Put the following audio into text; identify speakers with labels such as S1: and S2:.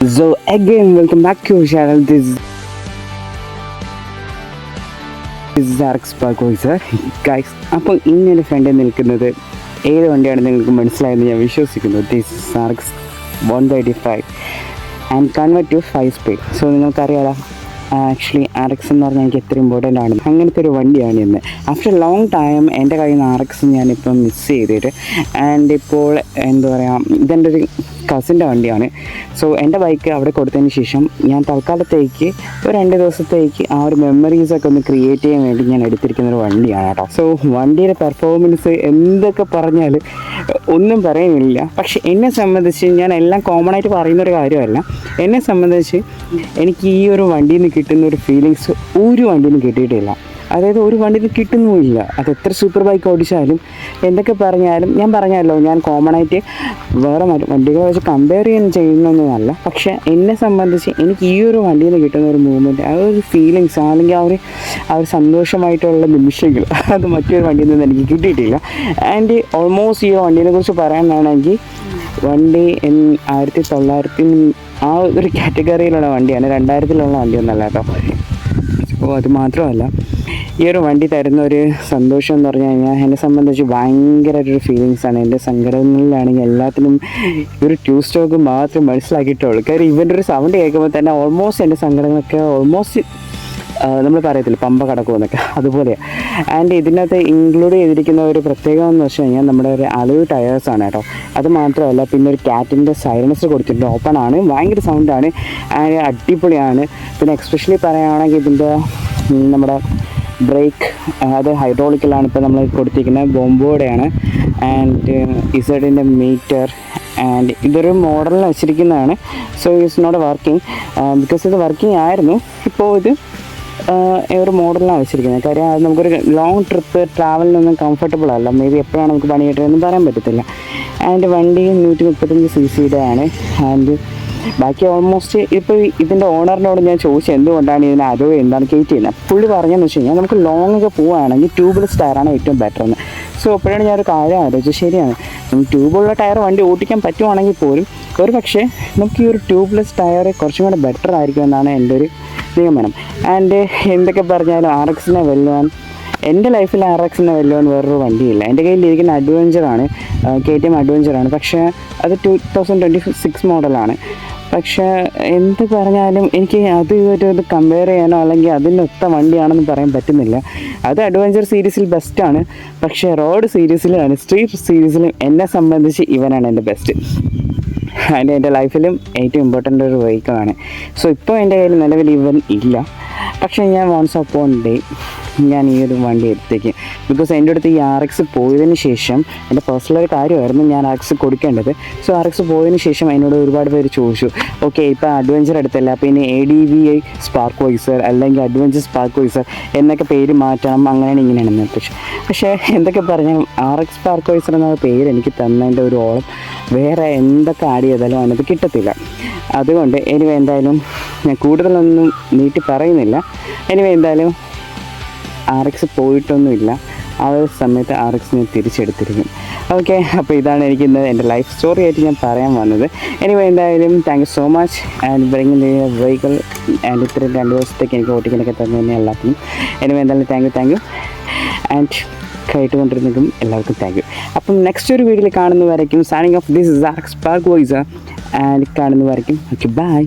S1: So again, welcome back to our channel. This is RX Sparkoiser. Guys, അപ്പോൾ ഇങ്ങനെ ഫ്രണ്ടിൽ നിൽക്കുന്നത് ഏത് വണ്ടിയാണ് നിങ്ങൾക്ക് മനസ്സിലായെന്ന് ഞാൻ വിശ്വസിക്കുന്നു. This is RX 135 and convert to 5 speed. So നിങ്ങൾക്കറിയാലോ ആക്ച്വലി RX എന്ന് പറഞ്ഞാൽ എനിക്ക് എത്ര ഇമ്പോർട്ടൻ്റ് ആണ്. അങ്ങനത്തെ ഒരു വണ്ടിയാണ് ഇന്ന്. ആഫ്റ്റർ ലോങ് ടൈം എൻ്റെ കയ്യിൽ നിന്ന് RX ഞാനിപ്പം മിസ് ചെയ്തിട്ട് ആൻഡ് ഇപ്പോൾ എന്താ പറയുക, ഇതെൻ്റെ ഒരു കസിൻ്റെ വണ്ടിയാണ്. സോ എൻ്റെ ബൈക്ക് അവിടെ കൊടുത്തതിന് ശേഷം ഞാൻ തൽക്കാലത്തേക്ക് ഒരു 2 ദിവസത്തേക്ക് ആ ഒരു മെമ്മറീസൊക്കെ ഒന്ന് ക്രിയേറ്റ് ചെയ്യാൻ വേണ്ടി ഞാൻ എടുത്തിരിക്കുന്നൊരു വണ്ടിയാണ് കേട്ടോ. സോ വണ്ടിയുടെ പെർഫോമൻസ് എന്തൊക്കെ പറഞ്ഞാൽ ഒന്നും പറയാനില്ല. പക്ഷെ എന്നെ സംബന്ധിച്ച് ഞാൻ എല്ലാം കോമൺ ആയിട്ട് പറയുന്നൊരു കാര്യമല്ല. എന്നെ സംബന്ധിച്ച് എനിക്ക് ഈ ഒരു വണ്ടിയിൽ നിന്ന് കിട്ടുന്ന ഒരു ഫീലിങ്സ് ഒരു വണ്ടിയിൽ നിന്ന് കിട്ടിയിട്ടില്ല. അതായത് ഒരു വണ്ടിയിൽ നിന്ന് കിട്ടുന്നുമില്ല. അത് എത്ര സൂപ്പർ ബൈക്ക് ഓടിച്ചാലും എന്തൊക്കെ പറഞ്ഞാലും ഞാൻ പറഞ്ഞല്ലോ, ഞാൻ കോമൺ ആയിട്ട് വേറെ വണ്ടികളെ വെച്ച് കമ്പയർ ചെയ്യുന്നൊന്നുമല്ല. പക്ഷേ എന്നെ സംബന്ധിച്ച് എനിക്ക് ഈ ഒരു വണ്ടിയിൽ നിന്ന് കിട്ടുന്ന ഒരു മൂവ്മെൻറ്റ്, ആ ഒരു ഫീലിങ്സ് അല്ലെങ്കിൽ ആ ഒരു സന്തോഷമായിട്ടുള്ള നിമിഷങ്ങൾ അത് മറ്റൊരു വണ്ടിയിൽ നിന്ന് എനിക്ക് കിട്ടിയിട്ടില്ല. ആൻഡ് ഓൾമോസ്റ്റ് ഈ വണ്ടീനെ കുറിച്ച് പറയാനാണെങ്കിൽ വണ്ടി 1900 ആ ഒരു കാറ്റഗറിയിലുള്ള വണ്ടിയാണ്, 2000-ലുള്ള വണ്ടിയൊന്നുമല്ല കേട്ടോ. അപ്പോൾ അത് മാത്രമല്ല, ഈ ഒരു വണ്ടി തരുന്ന ഒരു സന്തോഷം എന്ന് പറഞ്ഞു കഴിഞ്ഞാൽ എന്നെ സംബന്ധിച്ച് ഭയങ്കരമായിട്ടൊരു ഫീലിങ്സാണ്. എൻ്റെ സങ്കടങ്ങളിലാണെങ്കിൽ എല്ലാത്തിനും ഒരു ടൂ സ്റ്റോക്ക് മാത്രം മനസ്സിലാക്കിയിട്ടുള്ളൂ. കാര്യം ഇവൻ്റെ ഒരു സൗണ്ട് കേൾക്കുമ്പോൾ തന്നെ ഓൾമോസ്റ്റ് എൻ്റെ സങ്കടങ്ങളൊക്കെ ഓൾമോസ്റ്റ് നമ്മൾ പറയത്തില്ല പമ്പ കടക്കുമെന്നൊക്കെ, അതുപോലെയാണ്. ആൻഡ് ഇതിനകത്ത് ഇൻക്ലൂഡ് ചെയ്തിരിക്കുന്ന ഒരു പ്രത്യേകം എന്ന് വെച്ച് കഴിഞ്ഞാൽ നമ്മുടെ ഒരു അലോയ് ടയേഴ്സാണ് കേട്ടോ. അത് മാത്രമല്ല, പിന്നെ ഒരു കാറ്റിൻ്റെ സൈലൻസർ കൊടുത്തിട്ടുണ്ട്. ഓപ്പൺ ആണ്, ഭയങ്കര സൗണ്ടാണ്, ആൻഡ് അടിപൊളിയാണ്. പിന്നെ എക്സ്പെഷ്യലി പറയുകയാണെങ്കിൽ ഇതിൻ്റെ നമ്മുടെ ബ്രേക്ക് അത് ഹൈഡ്രോളിക്കലാണ് ഇപ്പോൾ നമ്മൾ കൊടുത്തിരിക്കുന്നത്, ബോംബോടെയാണ്. ആൻഡ് ഇസഡിൻ്റെ മീറ്റർ ആൻഡ് ഇതൊരു മോഡലിൽ വെച്ചിരിക്കുന്നതാണ്. So it's not working because ഇത് വർക്കിംഗ് ആയിരുന്നു. ഇപ്പോൾ ഇത് ഒരു മോഡലിലാണ് വെച്ചിരിക്കുന്നത്. കാര്യം അത് നമുക്കൊരു ലോങ് ട്രിപ്പ് ട്രാവലിനൊന്നും കംഫർട്ടബിൾ അല്ല. മേ ബി എപ്പോഴാണ് നമുക്ക് പണി കിട്ടുന്നതെന്ന് പറയാൻ പറ്റത്തില്ല. ആൻഡ് വണ്ടി 135 cc ആണ്. ആൻഡ് ബാക്കി ഓൾമോസ്റ്റ് ഇപ്പോൾ ഇതിൻ്റെ ഓണറിനോട് ഞാൻ ചോദിച്ചു എന്തുകൊണ്ടാണ് ഇതിന് അതോ എന്താണ് കയറ്റി ചെയ്യുന്നത്. പുള്ളി പറഞ്ഞതെന്ന് വെച്ച് കഴിഞ്ഞാൽ നമുക്ക് ലോങ് ഒക്കെ പോവുകയാണെങ്കിൽ ട്യൂബ്ലെസ് ടയറാണ് ഏറ്റവും ബെറ്റർ എന്ന്. സോ അപ്പോഴാണ് ഞാനൊരു കാര്യം ആലോചിച്ചു, ശരിയാണ്, ട്യൂബുള്ള ടയർ വണ്ടി ഓടിക്കാൻ പറ്റുവാണെങ്കിൽ പോലും ഒരു പക്ഷേ നമുക്ക് ഈ ഒരു ട്യൂബ്ലെസ് ടയർ കുറച്ചും കൂടെ ബെറ്റർ ആയിരിക്കും എന്നാണ് എൻ്റെ ഒരു നിഗമനം. ആൻഡ് എന്തൊക്കെ പറഞ്ഞാലും RXനെ വെല്ലുവാൻ എൻ്റെ ലൈഫിൽ RXനെ വെല്ലുവാൻ വേറൊരു വണ്ടിയില്ല. എൻ്റെ കയ്യിലിരിക്കുന്ന അഡ്വഞ്ചറാണ്, KTM അഡ്വഞ്ചറാണ്. പക്ഷേ അത് 2026 മോഡലാണ്. പക്ഷേ എന്ത് പറഞ്ഞാലും എനിക്ക് അത് ഇതൊരു കമ്പയർ ചെയ്യാനോ അല്ലെങ്കിൽ അതിനൊത്ത വണ്ടിയാണെന്ന് പറയാൻ പറ്റുന്നില്ല. അത് അഡ്വഞ്ചർ സീരീസിൽ ബെസ്റ്റാണ്. പക്ഷേ റോഡ് സീരീസിലും സ്ട്രീറ്റ് സീരീസിലും എന്നെ സംബന്ധിച്ച് ഇവനാണ് എൻ്റെ ബെസ്റ്റ്. ആൻഡ് എൻ്റെ ലൈഫിലും ഏറ്റവും ഇമ്പോർട്ടൻ്റ് ഒരു വെഹിക്കിളാണ്. സോ ഇപ്പോൾ എൻ്റെ കയ്യിൽ നിലവിൽ ഇവൻ ഇല്ല. പക്ഷേ ഞാൻ വൺസ് അപ്പോൺ ഡേ ഞാൻ ഈ ഒരു വണ്ടി എടുത്തേക്ക്, ബിക്കോസ് എൻ്റെ അടുത്ത് ഈ RX പോയതിന് ശേഷം എൻ്റെ പേഴ്സണൽ ഒരു കാര്യമായിരുന്നു ഞാൻ RX കൊടുക്കേണ്ടത്. സോ RX പോയതിന് ശേഷം എന്നോട് ഒരുപാട് പേര് ചോദിച്ചു, ഓക്കെ ഇപ്പോൾ അഡ്വഞ്ചർ എടുത്തല്ല, അപ്പോൾ ഇനി ADVI സ്പാർക്കോയ്സർ അല്ലെങ്കിൽ അഡ്വഞ്ചർ സ്പാർക്കോയ്സർ എന്നൊക്കെ പേര് മാറ്റണം, അങ്ങനെയാണ് ഇങ്ങനെയാണെന്ന്. പക്ഷേ എന്തൊക്കെ പറഞ്ഞാൽ RX സ്പാർക്കോയ്സർ എന്ന പേര് എനിക്ക് തന്നതിൻ്റെ ഒരു ഓളം വേറെ എന്തൊക്കെ ആഡ് ചെയ്താലും അതിനകത്ത് കിട്ടത്തില്ല. അതുകൊണ്ട് എനിവേ എന്തായാലും ഞാൻ കൂടുതലൊന്നും നീട്ടി പറയുന്നില്ല. എനിവേ എന്തായാലും RX പോയിട്ടൊന്നുമില്ല. ആ ഒരു സമയത്ത് RX ഞാൻ തിരിച്ചെടുത്തിരിക്കും. ഓക്കെ, അപ്പോൾ ഇതാണ് എനിക്കിന്ന് എൻ്റെ ലൈഫ് സ്റ്റോറി ആയിട്ട് ഞാൻ പറയാൻ വന്നത്. എനിവേ എന്തായാലും thank you so much and bringing the vehicle and ഇത്രയും 2 ദിവസത്തേക്ക് എനിക്ക് ഓട്ടിക്കാനൊക്കെ തന്നതിന് എല്ലാത്തിനും. എനിവേ എന്തായാലും താങ്ക് യു ആൻഡ് കേട്ടുകൊണ്ടിരുന്നതും എല്ലാവർക്കും താങ്ക് യു. അപ്പം നെക്സ്റ്റ് ഒരു വീഡിയോയിൽ കാണുന്നവരേക്കും signing off. This is RX Sparkoiser and കാണുന്നവരേക്കും ഓക്കെ, ബൈ.